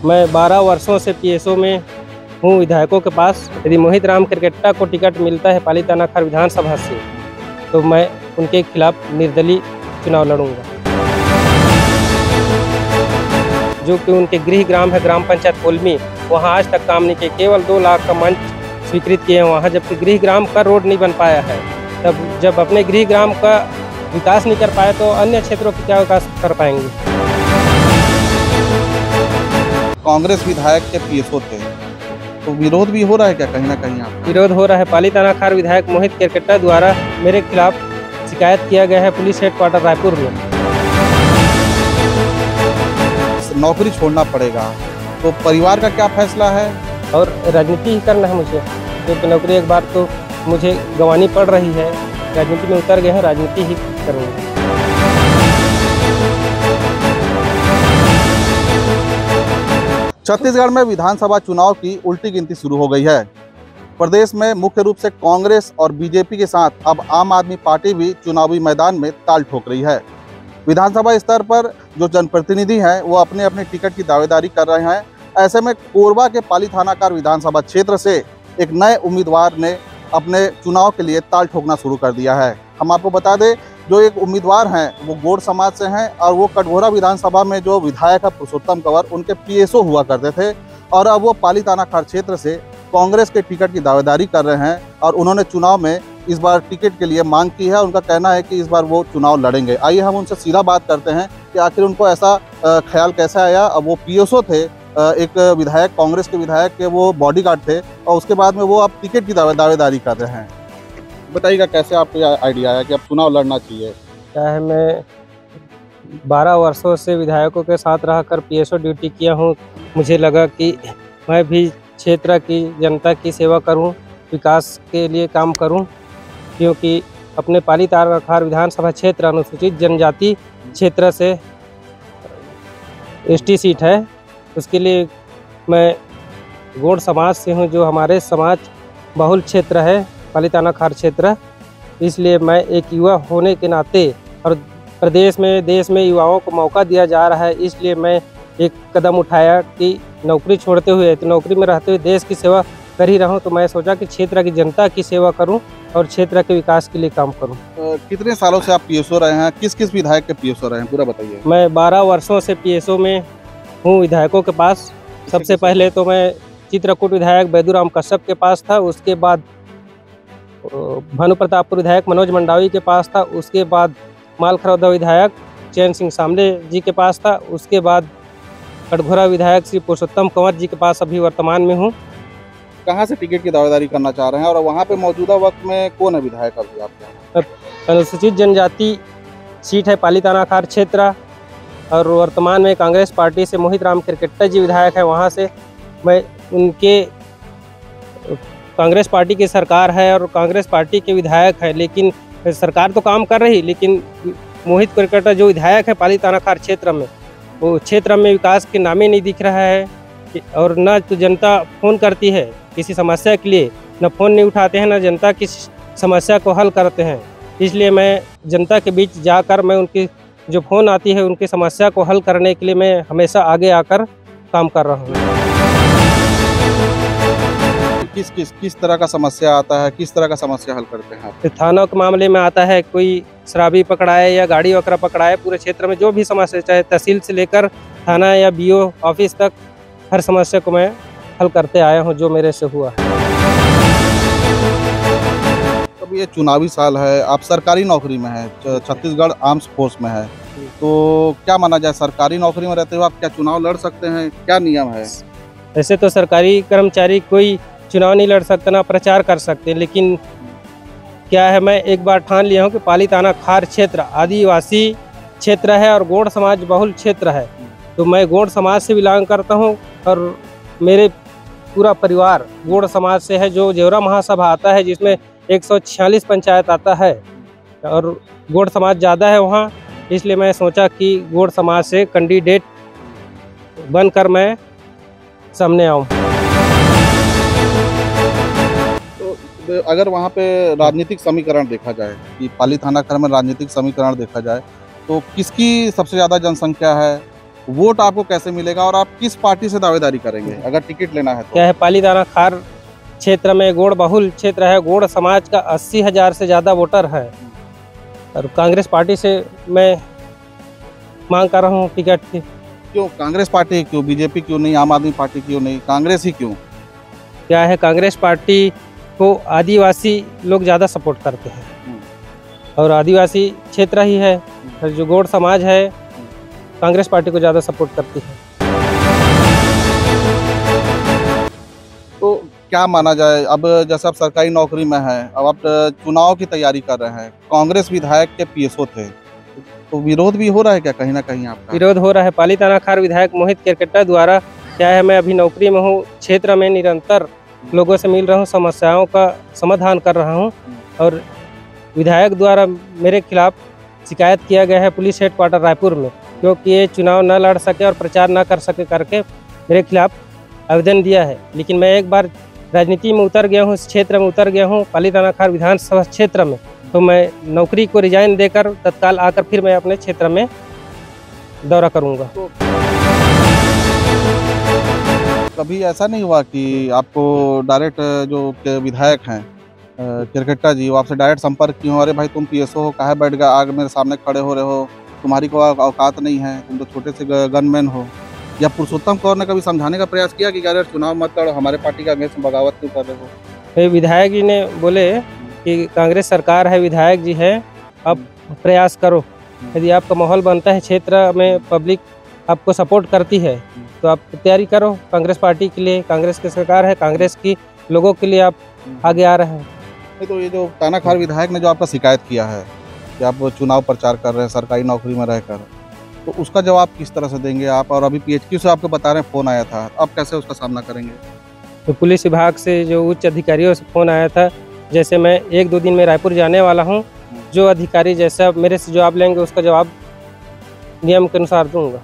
मैं 12 वर्षों से पीएसओ में हूँ विधायकों के पास। यदि मोहित राम केरकेट्टा को टिकट मिलता है पाली थाना खार विधानसभा से तो मैं उनके खिलाफ निर्दलीय चुनाव लड़ूंगा। जो कि उनके गृह ग्राम है ग्राम पंचायत कोलमी, वहाँ आज तक काम नहीं किए। केवल 2 लाख का मंच स्वीकृत किए हैं वहाँ, जबकि गृह ग्राम का रोड नहीं बन पाया है। तब जब अपने गृह ग्राम का विकास नहीं कर पाए तो अन्य क्षेत्रों की क्या विकास कर पाएंगे। कांग्रेस विधायक के पीएसओ थे तो विरोध भी हो रहा है क्या कहीं ना कहीं? आप विरोध हो रहा है। पाली थाना खार विधायक मोहित केरकेट्टा द्वारा मेरे खिलाफ शिकायत किया गया है पुलिस हेडक्वार्टर रायपुर में। नौकरी छोड़ना पड़ेगा तो परिवार का क्या फैसला है? और राजनीति ही करना है मुझे, क्योंकि नौकरी एक बार तो मुझे गंवानी पड़ रही है। राजनीति में उतर गए हैं, राजनीति ही करूँगा। छत्तीसगढ़ में विधानसभा चुनाव की उल्टी गिनती शुरू हो गई है। प्रदेश में मुख्य रूप से कांग्रेस और बीजेपी के साथ अब आम आदमी पार्टी भी चुनावी मैदान में ताल ठोक रही है। विधानसभा स्तर पर जो जनप्रतिनिधि हैं वो अपने अपने टिकट की दावेदारी कर रहे हैं। ऐसे में कोरबा के पाली थानाकार विधानसभा क्षेत्र से एक नए उम्मीदवार ने अपने चुनाव के लिए ताल ठोकना शुरू कर दिया है। हम आपको बता दें, जो एक उम्मीदवार हैं वो गोड़ समाज से हैं और वो कटघोरा विधानसभा में जो विधायक है पुरुषोत्तम कंवर, उनके पीएसओ हुआ करते थे और अब वो पाली थानाखार क्षेत्र से कांग्रेस के टिकट की दावेदारी कर रहे हैं और उन्होंने चुनाव में इस बार टिकट के लिए मांग की है। उनका कहना है कि इस बार वो चुनाव लड़ेंगे। आइए हम उनसे सीधा बात करते हैं कि आखिर उनको ऐसा ख्याल कैसे आया। अब वो पीएसओ थे, एक विधायक, कांग्रेस के विधायक के वो बॉडीगार्ड थे और उसके बाद में वो अब टिकट की दावेदारी कर रहे हैं। बताइएगा कैसे आपको आइडिया आया कि अब चुनाव लड़ना चाहिए? क्या है, मैं 12 वर्षों से विधायकों के साथ रहकर पीएसओ ड्यूटी किया हूँ। मुझे लगा कि मैं भी क्षेत्र की जनता की सेवा करूँ, विकास के लिए काम करूँ, क्योंकि अपने पाली थानाखार विधानसभा क्षेत्र अनुसूचित जनजाति क्षेत्र से एसटी सीट है। उसके लिए मैं गोड़ समाज से हूँ, जो हमारे समाज बहुल क्षेत्र है पाली थानाखार क्षेत्र। इसलिए मैं एक युवा होने के नाते और प्रदेश में देश में युवाओं को मौका दिया जा रहा है, इसलिए मैं एक कदम उठाया कि नौकरी छोड़ते हुए तो नौकरी में रहते हुए देश की सेवा कर ही रहा हूँ। तो मैं सोचा कि क्षेत्र की जनता की सेवा करूँ और क्षेत्र के विकास के लिए काम करूँ। कितने सालों से आप पीएसओ रहे हैं? किस किस विधायक के पीएसओ रहे हैं, पूरा बताइए। मैं 12 वर्षों से पीएसओ में हूँ विधायकों के पास। सबसे पहले तो मैं चित्रकूट विधायक बैदूराम कश्यप के पास था, उसके बाद भानु प्रतापपुर विधायक मनोज मंडावी के पास था, उसके बाद मालखरौदा विधायक चैन सिंह सामले जी के पास था, उसके बाद कटघोरा विधायक श्री पुरुषोत्तम कंवर जी के पास अभी वर्तमान में हूँ। कहाँ से टिकट की दावेदारी करना चाह रहे हैं और वहाँ पे मौजूदा वक्त में कौन है विधायक अभी आपके? अनुसूचित जनजाति सीट है पाली थानाखार क्षेत्र और वर्तमान में कांग्रेस पार्टी से मोहित राम केरकेट्टा जी विधायक है। वहाँ से मैं उनके कांग्रेस पार्टी की सरकार है और कांग्रेस पार्टी के विधायक है, लेकिन सरकार तो काम कर रही, लेकिन मोहित केरकेट्टा जो विधायक है पाली थानाखार क्षेत्र में, वो क्षेत्र में विकास के नामे नहीं दिख रहा है और न तो जनता फ़ोन करती है किसी समस्या के लिए, न फ़ोन नहीं उठाते हैं, न जनता की समस्या को हल करते हैं। इसलिए मैं जनता के बीच जाकर मैं उनकी जो फ़ोन आती है उनकी समस्या को हल करने के लिए मैं हमेशा आगे आकर काम कर रहा हूँ। किस तरह का समस्या आता है, किस तरह का समस्या हल करते हैं आप? थानों के मामले में आता है, कोई शराबी पकड़ाए या गाड़ी वगैरह पकड़ाए, पूरे क्षेत्र में जो भी समस्या, चाहे तहसील से लेकर थाना या बीओ ऑफिस तक, हर समस्या को मैं हल करते आया हूँ जो मेरे से हुआ। अब ये चुनावी साल है, आप सरकारी नौकरी में हैं, छत्तीसगढ़ आर्म्स फोर्स में है, तो क्या माना जाए, सरकारी नौकरी में रहते हुए आप क्या चुनाव लड़ सकते हैं? क्या नियम है? ऐसे तो सरकारी कर्मचारी कोई चुनाव नहीं लड़ सकता, ना प्रचार कर सकते, लेकिन क्या है, मैं एक बार ठान लिया हूँ कि पाली थानाखार क्षेत्र आदिवासी क्षेत्र है और गोड़ समाज बहुल क्षेत्र है। तो मैं गोड़ समाज से बिलोंग करता हूँ और मेरे पूरा परिवार गोड़ समाज से है। जो जेवरा महासभा आता है जिसमें 146 पंचायत आता है और गोड़ समाज ज़्यादा है वहाँ, इसलिए मैं सोचा कि गोड़ समाज से कैंडिडेट बनकर मैं सामने आऊँ। तो अगर वहाँ पे राजनीतिक समीकरण देखा जाए कि पाली थानाखार में राजनीतिक समीकरण देखा जाए तो किसकी सबसे ज़्यादा जनसंख्या है वोट आपको कैसे मिलेगा और आप किस पार्टी से दावेदारी करेंगे अगर टिकट लेना है तो? क्या है, पालीताना खार क्षेत्र में गोड़ बहुल क्षेत्र है। गोड़ समाज का 80,000 से ज़्यादा वोटर है और कांग्रेस पार्टी से मैं मांग कर रहा हूँ टिकट की। क्यों कांग्रेस पार्टी क्यों, बीजेपी क्यों नहीं, आम आदमी पार्टी क्यों नहीं, कांग्रेस ही क्यों? क्या है, कांग्रेस पार्टी को आदिवासी लोग ज़्यादा सपोर्ट करते हैं और आदिवासी क्षेत्र ही है और जो गोड़ समाज है कांग्रेस पार्टी को ज़्यादा सपोर्ट करती है। तो क्या माना जाए, अब जैसे आप सरकारी नौकरी में हैं, अब आप चुनाव की तैयारी कर रहे हैं, कांग्रेस विधायक के पीएसओ थे, तो विरोध भी हो रहा है क्या कहीं ना कहीं आपका? विरोध हो रहा है। पालीताना खार विधायक मोहित केरकेट्टा द्वारा। क्या है, मैं अभी नौकरी में हूँ, क्षेत्र में निरंतर लोगों से मिल रहा हूँ, समस्याओं का समाधान कर रहा हूँ और विधायक द्वारा मेरे खिलाफ शिकायत किया गया है पुलिस हेडक्वार्टर रायपुर में, क्योंकि ये चुनाव न लड़ सके और प्रचार न कर सके करके मेरे खिलाफ आवेदन दिया है। लेकिन मैं एक बार राजनीति में उतर गया हूँ, इस क्षेत्र में उतर गया हूँ पालीताना खार विधानसभा क्षेत्र में, तो मैं नौकरी को रिजाइन देकर तत्काल आकर फिर मैं अपने क्षेत्र में दौरा करूँगा। तो कभी ऐसा नहीं हुआ कि आपको डायरेक्ट जो विधायक हैं केरकेट्टा जी, वो आपसे डायरेक्ट संपर्क किए हो, अरे भाई तुम पीएसओ हो, काहे बैठ गए आग मेरे सामने खड़े हो रहे हो, तुम्हारी को औकात नहीं है, तुम तो छोटे से गनमैन हो? या पुरुषोत्तम कौर ने कभी समझाने का प्रयास किया कि अरे चुनाव मत लड़ो, हमारे पार्टी का अगेंस्ट बगावत क्यों कर रहे हो? विधायक जी ने बोले कि कांग्रेस सरकार है, विधायक जी है, अब प्रयास करो, यदि आपका माहौल बनता है, क्षेत्र में पब्लिक आपको सपोर्ट करती है तो आप तैयारी करो कांग्रेस पार्टी के लिए। कांग्रेस की सरकार है, कांग्रेस की लोगों के लिए आप आगे आ रहे हैं। तो ये जो ताना खार विधायक ने जो आपका शिकायत किया है कि आप चुनाव प्रचार कर रहे हैं सरकारी नौकरी में रहकर, तो उसका जवाब किस तरह से देंगे आप? और अभी पीएचक्यू से आपको बता रहे हैं फ़ोन आया था, अब कैसे उसका सामना करेंगे? तो पुलिस विभाग से जो उच्च अधिकारियों से फ़ोन आया था, जैसे मैं 1-2 दिन में रायपुर जाने वाला हूं, जो अधिकारी जैसा मेरे से जवाब लेंगे उसका जवाब नियम के अनुसार दूंगा।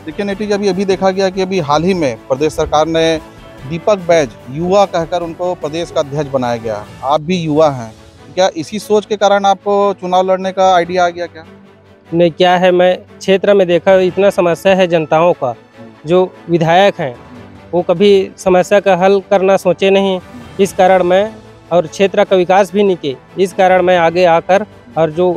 देखिए नेटी जी, अभी देखा गया कि अभी हाल ही में प्रदेश सरकार ने दीपक बैज युवा कहकर उनको प्रदेश का अध्यक्ष बनाया गया। आप भी युवा हैं, क्या इसी सोच के कारण आपको चुनाव लड़ने का आइडिया आ गया क्या? नहीं, क्या है, मैं क्षेत्र में देखा इतना समस्या है जनताओं का, जो विधायक हैं वो कभी समस्या का हल करना सोचे नहीं, इस कारण मैं, और क्षेत्र का विकास भी नहीं किए, इस कारण मैं आगे आकर, और जो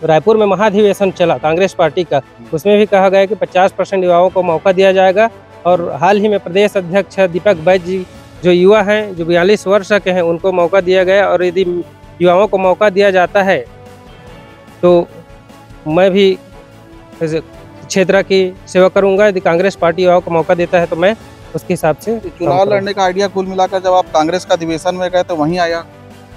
रायपुर में महाधिवेशन चला कांग्रेस पार्टी का, उसमें भी कहा गया कि 50% युवाओं को मौका दिया जाएगा। और हाल ही में प्रदेश अध्यक्ष दीपक बैज जी जो युवा हैं, जो 42 वर्ष के हैं, उनको मौका दिया गया। और यदि युवाओं को मौका दिया जाता है तो मैं भी क्षेत्र की सेवा करूंगा। यदि कांग्रेस पार्टी युवाओं को मौका देता है तो मैं उसके हिसाब से चुनाव लड़ने का आइडिया कुल मिलाकर जब आप कांग्रेस का अधिवेशन में गए तो वहीं आया?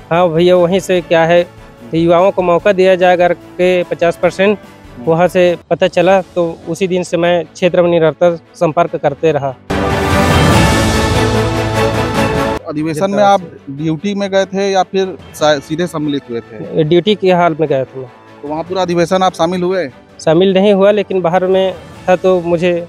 हाँ भैया, वहीं से क्या है, युवाओं को मौका दिया जाएगा के 50% वहाँ से पता चला, तो उसी दिन से मैं क्षेत्र में निरंतर संपर्क करते रहा। अधिवेशन में आप ड्यूटी में गए थे या फिर सीधे सम्मिलित हुए थे? ड्यूटी के हाल में गया था मैं। तो वहाँ पूरा अधिवेशन आप शामिल हुए? शामिल नहीं हुआ, लेकिन बाहर में था तो मुझे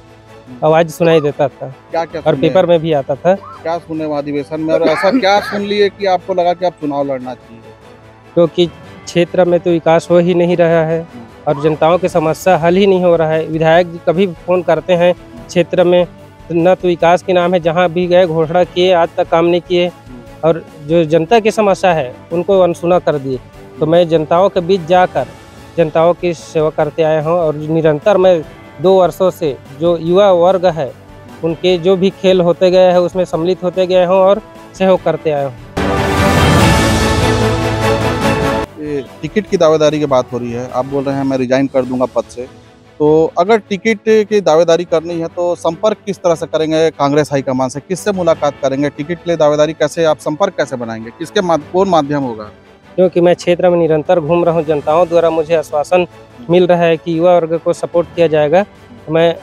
आवाज़ सुनाई देता था। क्या क्या और पेपर में भी आता था। क्या सुने वहाँ अधिवेशन में, और ऐसा क्या सुन लिए कि आपको लगा कि आप चुनाव लड़ना चाहिए? क्योंकि क्षेत्र में तो विकास हो ही नहीं रहा है और जनताओं की समस्या हल ही नहीं हो रहा है। विधायक जी कभी फ़ोन करते हैं क्षेत्र में, न तो विकास के नाम है, जहाँ भी गए घोषणा किए, आज तक काम नहीं किए, और जो जनता की समस्या है उनको अनसुना कर दिए। तो मैं जनताओं के बीच जाकर जनताओं की सेवा करते आया हूँ और निरंतर मैं 2 वर्षों से जो युवा वर्ग है उनके जो भी खेल होते गए हैं उसमें सम्मिलित होते गए हूँ और सहयोग करते आया हूँ। टिकट की दावेदारी की बात हो रही है, आप बोल रहे हैं मैं रिजाइन कर दूंगा पद से, तो अगर टिकट की दावेदारी करनी है तो संपर्क किस तरह से करेंगे कांग्रेस हाईकमान से? किससे मुलाकात करेंगे? टिकट के लिए दावेदारी कैसे, आप संपर्क कैसे बनाएंगे? किसके कौन माध्यम होगा? क्योंकि मैं क्षेत्र में निरंतर घूम रहा हूँ, जनताओं द्वारा मुझे आश्वासन मिल रहा है कि युवा वर्ग को सपोर्ट किया जाएगा। मैं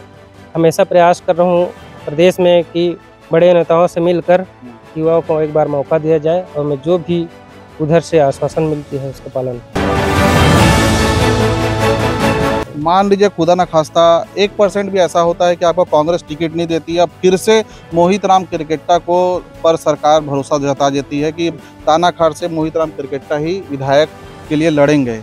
हमेशा प्रयास कर रहा हूँ प्रदेश में कि बड़े नेताओं से मिलकर युवाओं को एक बार मौका दिया जाए और मैं जो भी उधर से आश्वासन मिलती है उसका पालन। मान लीजिए खुदा न खास्ता 1% भी ऐसा होता है कि आपको कांग्रेस टिकट नहीं देती है, अब फिर से मोहित राम केरकेट्टा को पर सरकार भरोसा जता देती है कि ताना खार से मोहित राम केरकेट्टा ही विधायक के लिए लड़ेंगे,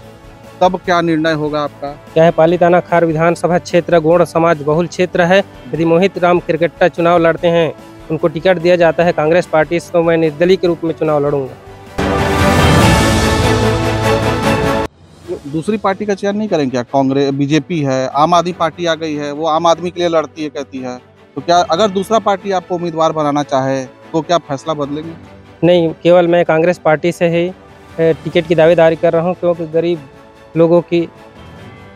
तब क्या निर्णय होगा आपका? क्या है, पालीताना खार विधानसभा क्षेत्र गौड़ समाज बहुल क्षेत्र है। यदि मोहित राम क्रिकेट्टा चुनाव लड़ते हैं, उनको टिकट दिया जाता है कांग्रेस पार्टी से, तो मैं निर्दलीय के रूप में चुनाव लड़ूंगा। दूसरी पार्टी का चयन नहीं करेंगे क्या? कांग्रेस, बीजेपी है, आम आदमी पार्टी आ गई है, वो आम आदमी के लिए लड़ती है, कहती है, तो क्या अगर दूसरा पार्टी आपको उम्मीदवार बनाना चाहे तो क्या फैसला बदलेंगे? नहीं, केवल मैं कांग्रेस पार्टी से ही टिकट की दावेदारी कर रहा हूं, क्योंकि गरीब लोगों की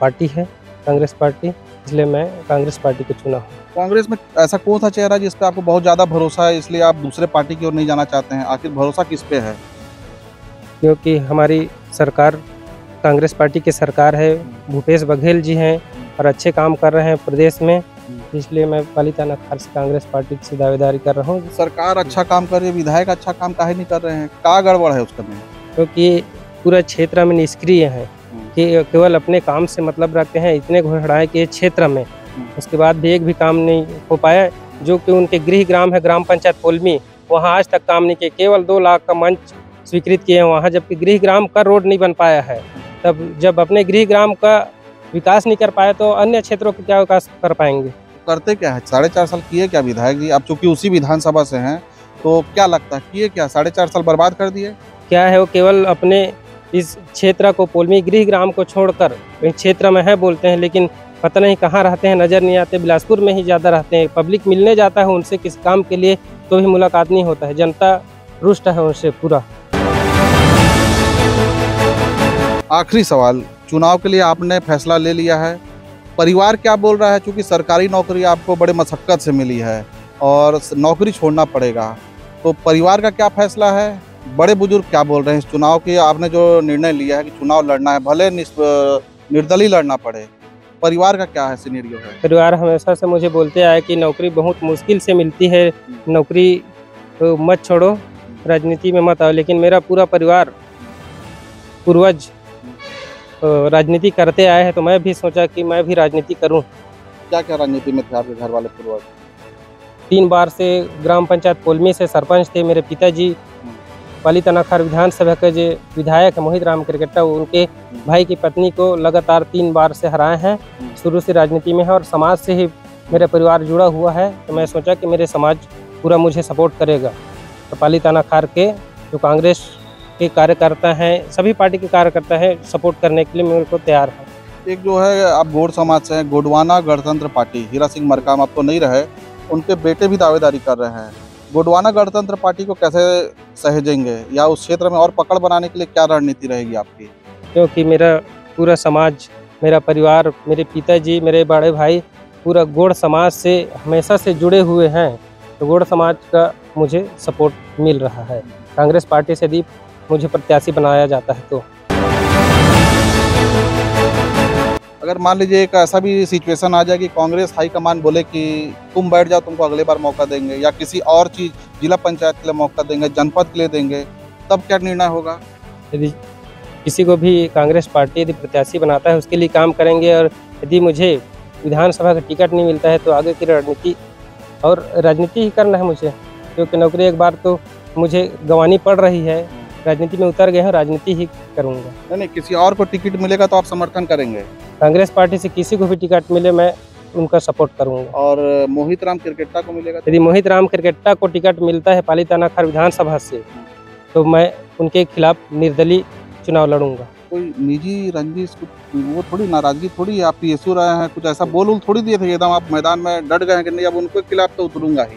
पार्टी है कांग्रेस पार्टी, इसलिए मैं कांग्रेस पार्टी को चुना हूँ। कांग्रेस में ऐसा कौन सा चेहरा है जिस पे आपको बहुत ज़्यादा भरोसा है, इसलिए आप दूसरे पार्टी की ओर नहीं जाना चाहते हैं? आखिर भरोसा किस पे है? क्योंकि हमारी सरकार कांग्रेस पार्टी की सरकार है, भूपेश बघेल जी हैं और अच्छे काम कर रहे हैं प्रदेश में, इसलिए मैं पालीताना खार से कांग्रेस पार्टी से दावेदारी कर रहा हूँ। सरकार अच्छा काम कर रही है, विधायक अच्छा काम काहे नहीं कर रहे हैं? क्या गड़बड़ है उसका में? क्योंकि पूरा क्षेत्र में निष्क्रिय है कि केवल अपने काम से मतलब रखते हैं, इतने घोषणाएं किए क्षेत्र में, उसके बाद भी एक भी काम नहीं हो पाया। जो कि उनके गृह ग्राम है ग्राम पंचायत पोलमी, वहाँ आज तक काम नहीं किए, केवल 2 लाख का मंच स्वीकृत किए हैं वहाँ, जबकि गृह ग्राम का रोड नहीं बन पाया है। तब जब अपने गृह ग्राम का विकास नहीं कर पाए तो अन्य क्षेत्रों का क्या विकास कर पाएंगे? करते क्या है? 4.5 साल किए क्या विधायक जी? आप चूंकि उसी विधानसभा से हैं, तो क्या लगता है किए क्या? 4.5 साल बर्बाद कर दिए? क्या है, वो केवल अपने इस क्षेत्र को, पोलमी गृह ग्राम को छोड़कर क्षेत्र में है बोलते हैं, लेकिन पता नहीं कहाँ रहते हैं, नज़र नहीं आते। बिलासपुर में ही ज़्यादा रहते हैं। पब्लिक मिलने जाता है उनसे किसी काम के लिए तो भी मुलाकात नहीं होता है, जनता रुष्ट है उनसे पूरा। आखिरी सवाल, चुनाव के लिए आपने फैसला ले लिया है, परिवार क्या बोल रहा है? चूंकि सरकारी नौकरी आपको बड़े मशक्कत से मिली है और नौकरी छोड़ना पड़ेगा, तो परिवार का क्या फैसला है? बड़े बुजुर्ग क्या बोल रहे हैं इस चुनाव के? आपने जो निर्णय लिया है कि चुनाव लड़ना है, भले निर्दलीय लड़ना पड़े, परिवार का क्या है सिनेरियो है? परिवार हमेशा से मुझे बोलते आए कि नौकरी बहुत मुश्किल से मिलती है, नौकरी तो मत छोड़ो, राजनीति में मत आओ। लेकिन मेरा पूरा परिवार पूर्वज राजनीति करते आए हैं, तो मैं भी सोचा कि मैं भी राजनीति करूं। क्या क्या राजनीति में थे आपके घर वाले पूर्वज? 3 बार से ग्राम पंचायत पोलमी से सरपंच थे। मेरे पिताजी पालीताना खार विधानसभा के जो विधायक है मोहित राम क्रिकेट्टा, उनके भाई की पत्नी को लगातार 3 बार से हराए हैं। शुरू से राजनीति में है और समाज से ही मेरा परिवार जुड़ा हुआ है, तो मैं सोचा कि मेरे समाज पूरा मुझे सपोर्ट करेगा। तो पालीताना खार के जो कांग्रेस के कार्यकर्ता हैं, सभी पार्टी के कार्यकर्ता हैं, सपोर्ट करने के लिए मेरे को तैयार है। एक जो है आप गौड़ समाज से हैं, गोंडवाना गणतंत्र पार्टी, हीरा सिंह मरकाम अब तो नहीं रहे, उनके बेटे भी दावेदारी कर रहे हैं। गोंडवाना गणतंत्र पार्टी को कैसे सहेजेंगे, या उस क्षेत्र में और पकड़ बनाने के लिए क्या रणनीति रहेगी आपकी? क्योंकि मेरा पूरा समाज, मेरा परिवार, मेरे पिताजी, मेरे बड़े भाई पूरा गौड़ समाज से हमेशा से जुड़े हुए हैं, तो गौड़ समाज का मुझे सपोर्ट मिल रहा है। कांग्रेस पार्टी से यदि मुझे प्रत्याशी बनाया जाता है तो। अगर मान लीजिए एक ऐसा भी सिचुएशन आ जाए कि कांग्रेस हाईकमान बोले कि तुम बैठ जाओ, तुमको अगले बार मौका देंगे, या किसी और चीज़ जिला पंचायत के लिए मौका देंगे, जनपद के लिए देंगे, तब क्या निर्णय होगा? यदि किसी को भी कांग्रेस पार्टी यदि प्रत्याशी बनाता है उसके लिए काम करेंगे, और यदि मुझे विधानसभा का टिकट नहीं मिलता है तो आगे की रणनीति और राजनीति ही करना है मुझे, क्योंकि नौकरी एक बार तो मुझे गंवानी पड़ रही है। राजनीति में उतर गए हैं, राजनीति ही करूँगा। नहीं, किसी और को टिकट मिलेगा तो आप समर्थन करेंगे? कांग्रेस पार्टी से किसी को भी टिकट मिले मैं उनका सपोर्ट करूंगा। और मोहित राम क्रिकेट्टा को मिलेगा? यदि मोहित राम क्रिकेट्टा को टिकट मिलता है पालीताना खार विधानसभा से, तो मैं उनके खिलाफ निर्दलीय चुनाव लड़ूंगा। कोई निजी रंजिश, वो थोड़ी नाराजगी थोड़ी है? आप पीएसयू रहे हैं, कुछ ऐसा बोल थोड़ी दिए थे एकदम आप मैदान में डट गए हैं कि नहीं अब उनके खिलाफ तो उतरूंगा ही?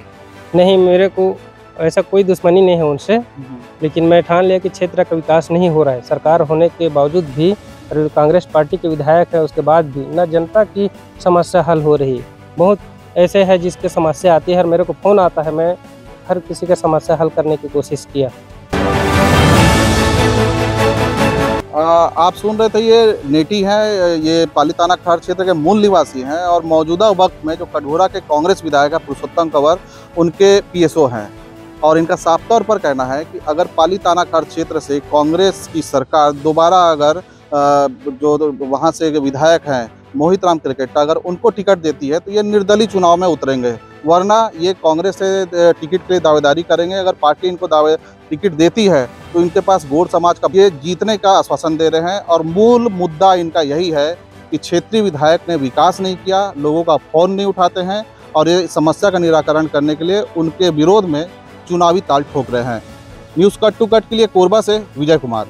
नहीं, मेरे को ऐसा कोई दुश्मनी नहीं है उनसे, लेकिन मैं ठान लिया कि क्षेत्र का विकास नहीं हो रहा है। सरकार होने के बावजूद भी, और कांग्रेस पार्टी के विधायक है उसके बाद भी, न जनता की समस्या हल हो रही। बहुत ऐसे है जिसके समस्या आती है और मेरे को फ़ोन आता है, मैं हर किसी का समस्या हल करने की कोशिश किया। आप सुन रहे थे, ये नेटी हैं, ये पालीताना खार क्षेत्र के मूल निवासी हैं और मौजूदा वक्त में जो कटघोरा के कांग्रेस विधायक है पुरुषोत्तम कंवर, उनके पीएसओ हैं। और इनका साफ तौर पर कहना है कि अगर पालीताना खार क्षेत्र से कांग्रेस की सरकार दोबारा, अगर जो वहाँ से विधायक हैं मोहित राम क्रिकेट्टा, अगर उनको टिकट देती है तो ये निर्दलीय चुनाव में उतरेंगे। वरना ये कांग्रेस से टिकट के लिए दावेदारी करेंगे। अगर पार्टी इनको टिकट देती है तो इनके पास गौड़ समाज का ये जीतने का आश्वासन दे रहे हैं। और मूल मुद्दा इनका यही है कि क्षेत्रीय विधायक ने विकास नहीं किया, लोगों का फोन नहीं उठाते हैं और ये समस्या का निराकरण करने के लिए उनके विरोध में चुनावी ताल ठोक रहे हैं। न्यूज़ कट टू कट के लिए कोरबा से विजय कुमार।